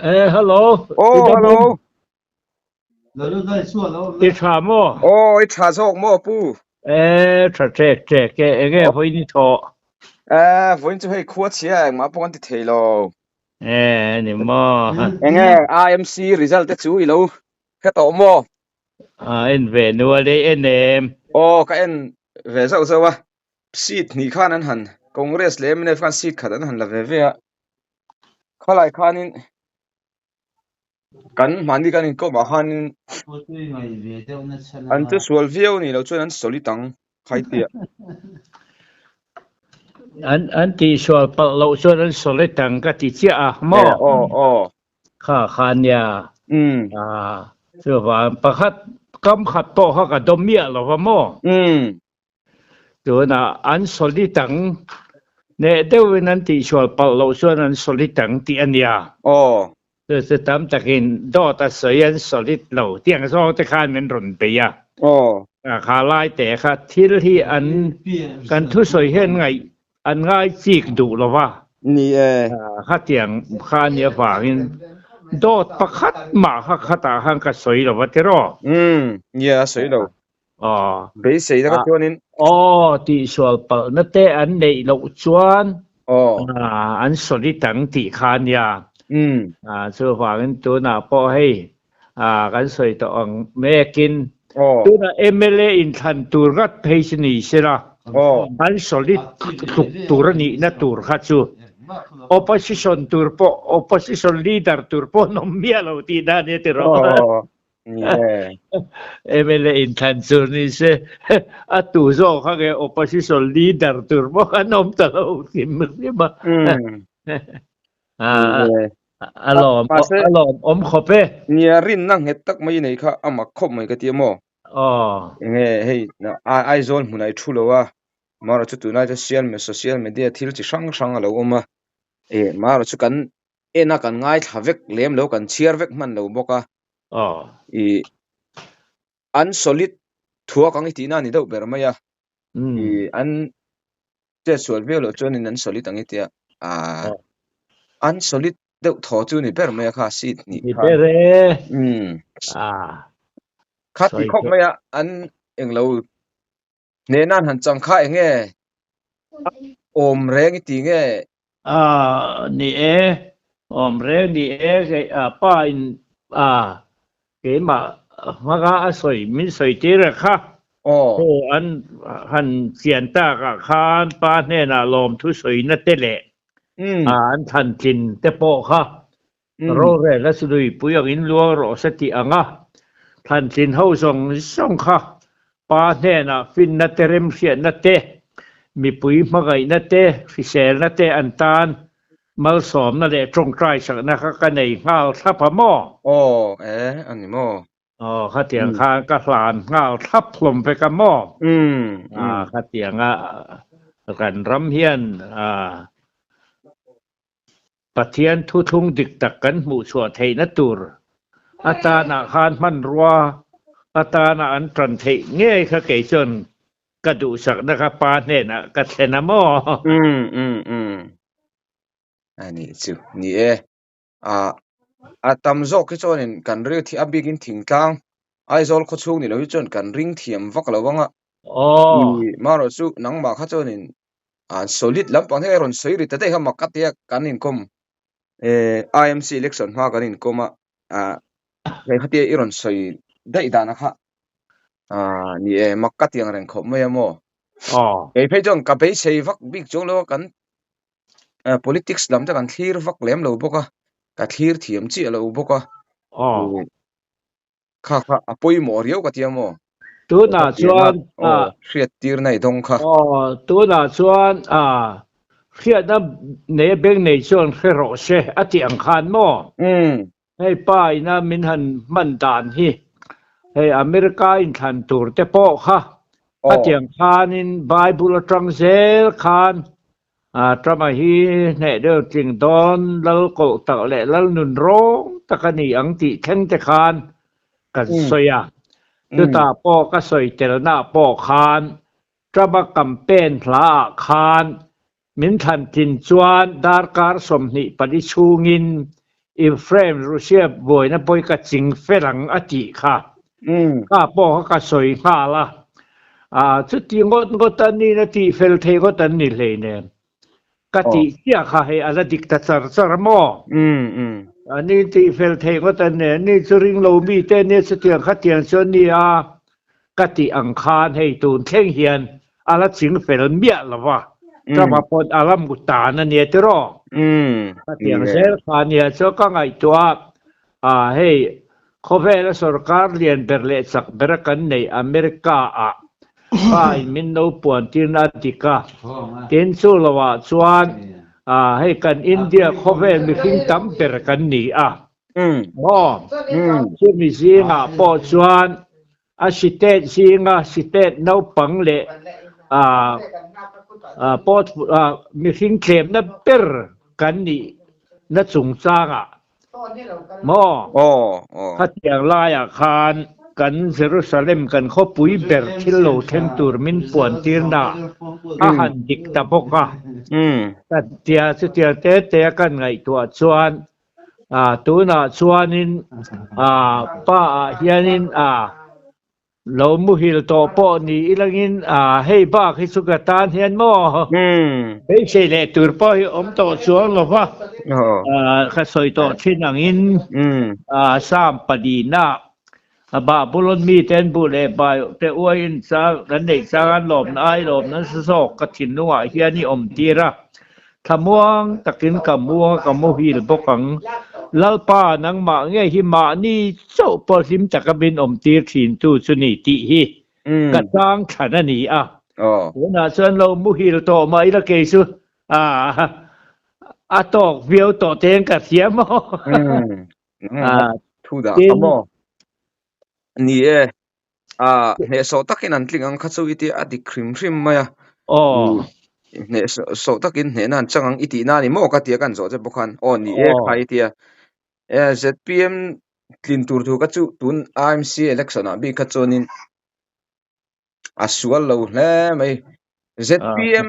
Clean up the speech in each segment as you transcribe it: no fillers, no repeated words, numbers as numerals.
Hello. Hello. Itra mo. I trasok mo pu. Trek. Enge hoi ni to. Voin to hei kuat sia ma pon ti thei lo. Ni mo. Enge IMC result te chu i lo. Ka to mo. En ve nu le en Ka en ve so wa. Seat ni khan an han. Congress le mine fan seat khat an han la ve ve. Khalai khanin kan mani kan ko ma khanin an tu sual view ni lo chuan an solitang khai tia. An ti so pa lo so an solitang ka ti chia mo. Khan ya. So wa pakhat kam khat to ha ka dom mia lo mo. Tu na an solitang ne deu nan ti so pa lo so an solitang ti an ya. Se tam takin do ta soyan solid lo tiang so te khan men run pe ya. Kha lai te kha thil hi an kan thu soi hen ngai an ngai chik du lo wa. Ni kha tiang khan ya fa in do pakhat ma kha ta han ka soi lo wa te ro. Ya soi lo. Be sei da ka chuanin. Ti sual pa na te an nei lo chuan. An solid tang ti khan ya. So hwang tu na po hei kan soi to ang mekin tu na MLA in than tur gat page ni sira an solid tur ni na tur kha chu opposition tur po opposition leader tur po no mialo ti da ne te ro MLA in than tur ni se atu zo kha ge opposition leader tur po kanom ta lo kim ma alom khope nia rin nang het tak mai nei kha ama khop mai ka ti mo nge hei na ai zone hunai thulowa mara chu tunai social media thil chi sang alo oma mara chu kan ena kan ngai thavek lem lo kan chiar vek man lo boka an solid thua kang ti na ni do ber maya an te sol velo chonin an solid ang itia an solid deuh thaw chu ni ber mai kha seat ni bere khat ti khok mai an englo ne nan han chang kha enge om reng ti nge ni om reng ni ke pa in ke ma ga soi min soi ti ra kha an han sian ta ka khan pa ne na lom thu soi na te le an than tin te po kha ro re la sui puyang in luang ro sati anga than tin ho song kha pa ne na fin na terem sia na te mi pui ma gai na te fi sel na te an tan mal som na le trong trai sak na kha ka nei ngal thap mo an ni mo kha tiang kha ka hlan ngal thap lom pe ka mo kha tiang kan ram hian Pathian thu thung dik tak kan mu chua thei na tur ata na khan man ruwa ata na an tran thei nge kha ke chon ka du sak na ka pa ne na ka thena mo ani chu ni atam zo ke chonin kan re thi abigin thingtang ai zol kho chung ni lo chon kan ring thiam vak lo wanga maro chu nangma kha chonin solid lampang he ron soiri te ha makatia kanin kom IMC election ha kanin koma he khatia iron soi dai dana kha ni makatiang ren khop mai mo ei phejong ka be sei vak big chong lo kan politics lam ta kan thlir vak lem lo boka ka thlir thiam chi lo boka kha apoi mo riau ka tia mo tu na chuan hriat tir nai dong kha tu na chuan hriat na ne beng nei chuan khero se ati ang khan mo hei pai na min han man dan hi hei America in than tur te po kha ati ang khan in Bible atangzel khan trama hi ne de ting don lal ko ta le lal nun rong takani ang ti theng te khan kan soya tu ta po ka soi tel na po khan trama campaign hla khan min than tin chuan dar kar som ni pali chungin อิเฟรมรัสเซียบ่อยนะบ่อยกะจิงฝรั่งอติค่ะก็ป้อก็สวยค่ะล่ะสุดที่งดตันนี่นะที่เฟลเทก็ตันนี่เลยเนี่ยกะติเสียค่ะให้อะไรดิกตาซาร์มออันนี้ที่เฟลเทก็ตันเนี่ยนี่สุริงโลมีเตเนี่ยสเตียงขัดเตียงส่วนนี้กะติอังคารให้ตูนเท่งเฮียนอะไรจิงเฟลเมียละวะจะมาปนอารมณ์กุตานั่นเนี่ยตรอกะติอังเซลคาเนี่ยsoก็ไงตัวให้เขาเวลาสรการเรียนเบรเลสักเบรกันในอเมริกาป้ายมินโนปวนที่นาติกาเต็นสุลวะชวนให้กันอินเดียเขาเวลมีคิงตัมเบรกันนี่ชื่อมีสิงปอชวนสิเตสิงสิเตนเอาปังเลปอมีคิงเคลมนะเบรกันนี่นะสงสารขัดอย่างลายอาคารกันเยรูซาเล็มกันเขาปุยเบรทิโลเทนตูร์มินปวนตีร์นาอาหารดิกตาปกแต่เตียเตกันไงตัวชวนตัวน่ะชวนินป้าเฮียนินเรามุฮิลโตปอนี่อีลังอินให้บ้าให้สุกตานเฮียนหม้อให้เชเลตูร์ปอให้อมโตชวนหรอวะข้าสวยโตที่นังอินสามปดีนาบาบุลนมีเต็นบุเลบายแต่อวยอินซากันเด็กซากันหลบนายหลบนั้นสอกกฐินนัวเฮียนี่อมตีระทะม่วงตะกินกับม่วงกับโมหิลบกังลลป้านังมาเงหิมานี่โซปอสิมจักบินอมตีถินตูสุนิติฮิกะจังขนานี้หัวหน้าส่วนเราโมหิลโตมาอีละเกซุตอกเวียวต่อเตงกะเสียมทูดาอมนี่เนโซตักินันตลิงอังคัตสุอิติอดิคริมมายเนโซตักินเนนันจังอิตินานี่โมกะเตียกันโซเจบุคันนี่ใครเตียZPM กลินตูร์ทูกัจุตุน IMC electionบีกัจนินสวลโลแลไม่ ZPM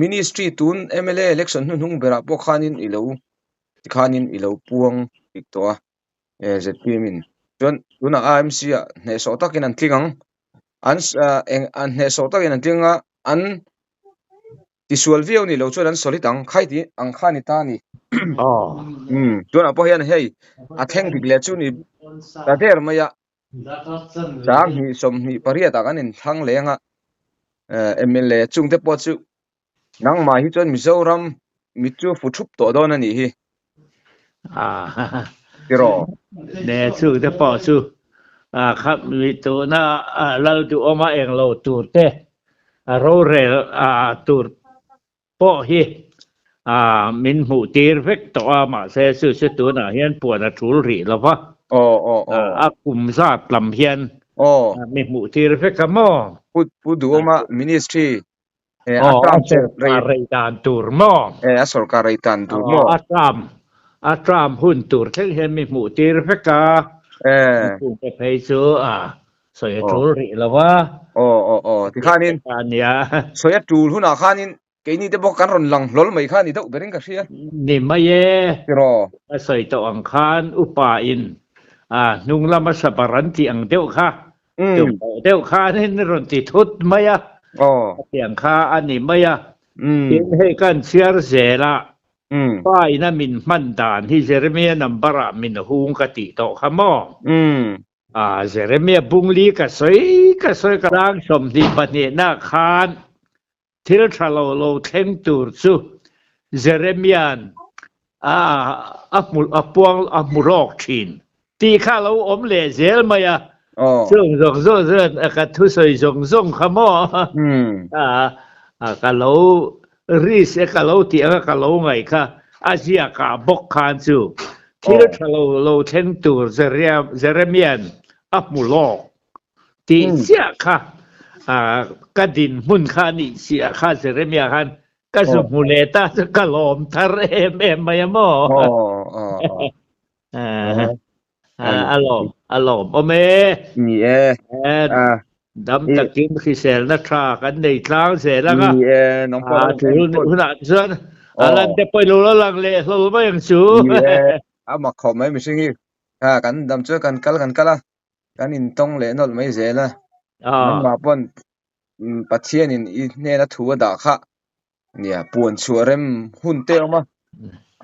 ministry ตุน MLA election นุ่งเบราบุคันินอิโลปวงอีกตัวZPM จนตุน IMC เนโซตักินันตลิงอันเนโซตักินันตลิงอันที่ส่วนวิวนี่เราช่วยนั้นสลิดังใครที่อังคานิตานี่ตัวน่ะพอเห็นเฮ้ยแท่งดิกเลจูนี่แต่เดี๋ยวมายะจางนี่สมนี่ปริยตากันนี่ทั้งแรงMLA จุงเตปอจูนังมาฮิจนมิโซรัมมิจูฟุชุบตัวโดนนี่ที่รอเนี่ยจูเตปอจูครับมีตัวน่ะเราดูออกมาเองเราตูดเตเราเรตูดปอฮีมินหูตีร์เฟกตัวมาเสียสุดตัวน่ะเฮียนปวดทุลรีแล้วปะกุมซาปลำเฮียนมีหูตีร์เฟกมอพูดดูออกมามินิสทรีอัตรามเรดานตูร์มอสรการตันตูร์มออัตรามหุ่นตูร์เช่นเฮียนมีหูตีร์เฟกกุมไปเพย์ซูสวยทุลรีแล้ววะที่ข้านินสวยจูลหุ่นข้านินแกนี่จะบอกกันรอนหลังล้อไม่ข้านี่ต้องเบริงกันเสียนี่ไม่เย่ใส่ตัวอังคารอุปาอินนุ่งละมาสับปะรันที่อังเดียวค่ะเดียวค่ะนี่รอนติดทุดไม่อะที่อังคาอันนี้ไม่อะให้กันเสียเสียละป้ายนั่นมินมันดานที่เจเรเมียนัมบาระมินหุงกติโตขมอเจเรเมียบุงลีก็สวยกระด้างสมดีปนินาคานที่เราโลเทงตูร์ซูเจเรเมียนปวงมุรอกชินตีข้าเราอมเลเซลมาอะส่งกันทุสยส่งขโมกันเรารีเสกันเราที่กันเราไงค่ะอาเซียกับบอกคานซูที่เราโลเทงตูร์เจเรเมียนมุรอกตีเสียค่ะกัดินมุนคานิเสียค่าเสรเมียคันก็สมุเลตาจะกะลอมทะเรมมายมออารมณ์โอเมนี่ดำตะกินขี้เสลนะทรากันในทางเสแล้วก็น้องปอถือหุ่นส่วน alan te poi lo lang le lo ba yang su ma khom mai mi singi kan dam chu kan kala kan in tong le nol mai zela ma pon pathian in ne na thu da kha nia puan chuarem hun te ma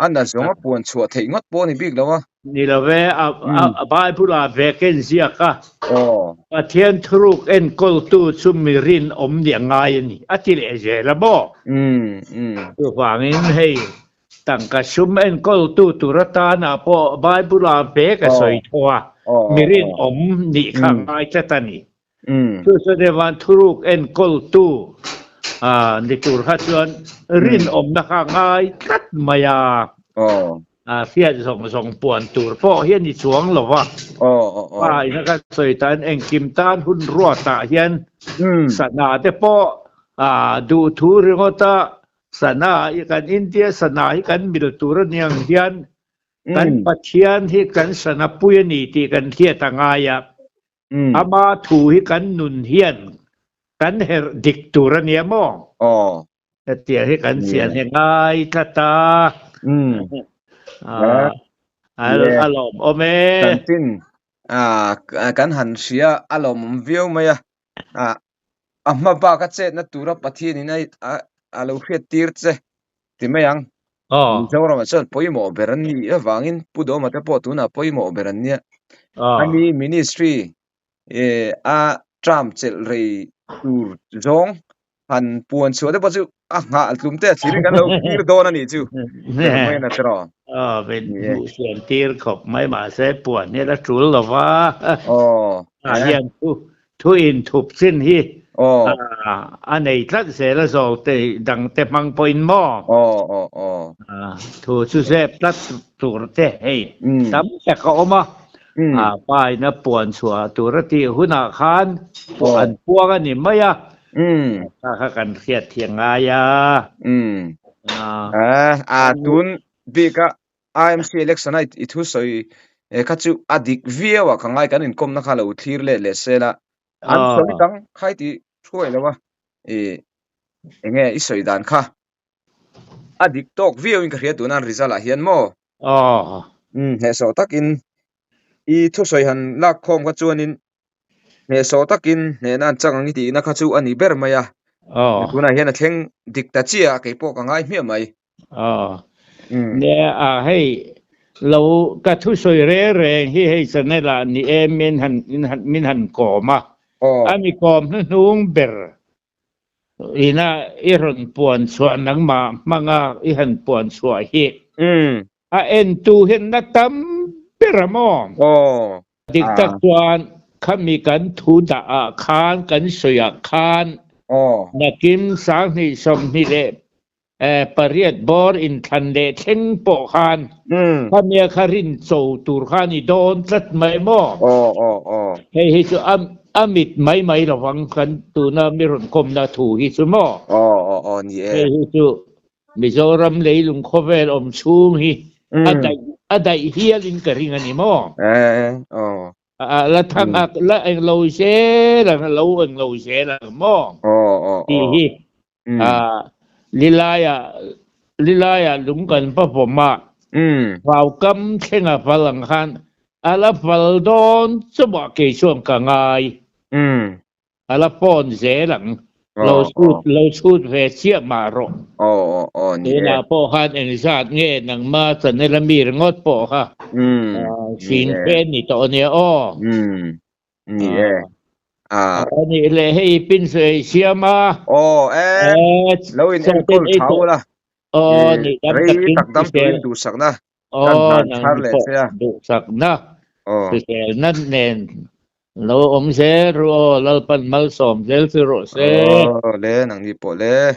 anna zonga puan chua thei ngot po ni big lawa ni la ve a bai pula vacancy ka pathian thruk en kol tu sumirin dia ngai ni atil je la bo tu wangin hei tangka sum en kol tu turata na po bai pula ve ka soi thwa mirin ni khang ai chatani tu so de wan thruk en kol tu ni tur kha chuan rin na kha ngai tat mayaเสียส่งป่วนตูพ่อเฮียนนี่สวงหรอวะว่าอีนักสวยตันเองกิมตานหุ่นรัวตาเฮียนศาสนาแต่พ่อดูทูเรื่องตาศาสนาอีกันอินเดียศาสนาอีกันมิดตูรเนียงเฮียนกันปัจเจียนที่กันศาสนาปุยนีที่กันเทียตางายอามาถูให้กันนุนเฮียนกันเฮดิกตูรเนียมองแต่เตียให้กันเสียนให้ง่ายตาอารมณ์โอเมกันตินกันหันเสียอารมณ์วิวมายมาบากะเจนะตุระปะทีนี่นะอาลูเฟตีร์เจติมยังเจ้าเรามาชนปอยหมอเบรันนี่วางอินปุโดมาแต่ปอตุนะปอยหมอเบรันเนี่ยอันนี้มินิสทรีทรัมป์เจลเรย์ตูจงหันปวนชัวได้ป่ะจูงาลุมเตะสิริกันเราตีร์โดนนี่จูไม่น่าจะรอเป็นเสียงตีร์ขบไม่มาเสปวนเนี่ยละจุลหรอวะยังทุอินทุบสิ้นที่อันไหนทัดเสละโซแต่ดังแต่มังปอินหม้อถูสุเสพทัดตัวเตะให้ทำแต่ก็ออกมาไปนะปวนชัวตัวที่หุนาคานปวนพวกกันนี่ไม่ถ้ากันเครียดเถียงายาตุนบีกะ IMC election night อิทุสอยคัจจุอดิกเวียวคังไงกันอินคมนะคาเราทีร์เลเซละอันสมิตังใครที่ช่วยแล้ววะเงี้ยอิสอยดานค่ะอดิกตอกเวียวอินกะเรียตุนันริซาลาเฮียนโมเฮโซตักินอิทุสอยหันลักคมกัจจุนินเฮโซตักินเนนันจังงิตินะคัจจุอันนี้เบอร์มายาตุนันเฮียนเทงดิกตาเจียเก็บปอกคังไงเมียไหมเนี่ยให้เรากระทุสวยแรงให้สนละนี่มินหันก่อมามีก่อมนุ่งเบอร์อีน่าอีหันปวนสวนนังมามังอีหันปวนสวยเอ็นตูเห็นนักตั้มเบอร์มองดิกตะกวนเขามีกันทูดาคานกันสวยคานนักกิมสังนิสมนิเลปริยดบอร์อินทันเดเทงปอคานถ้าเมียคารินโซตูร์คานี่โดนสัดไม่มอให้จูอามิดไม่ระวังกันตูน่ามีรนคมน่าถูกฮิสุมอนี่ให้จูมิโซรัมเลยลุงโคเวลอมชูมฮิอะไดเฮียลินกะริงอันนี้มอแล้วทางแล้วเอ็งโลเชแล้วเราเอ็งโลเชแล้วมอที่ลิลายาลุงกันปะผมมาฟาวกำเข่งฝรั่งคันอาลาฟัลดอนสบเกช่วงกังไงอาลาปอนเสหลังเราชูดเวเชียมาโรนี่นะพ่อฮันเองชาติเงี้ยนังมาสันในละมีรงดพ่อค่ะสินเป็นนี่ตอนนี้นี่อันนี้เลยให้ปินเสียมาแล้วอินก็เขาละนี่ตักดำตัวดูสักนะนั่งดูสักนะนั่นเน้นเราเสรัวเราเป็นมัลสมเซลฟิโรเซเลยนังนี่ปอเลย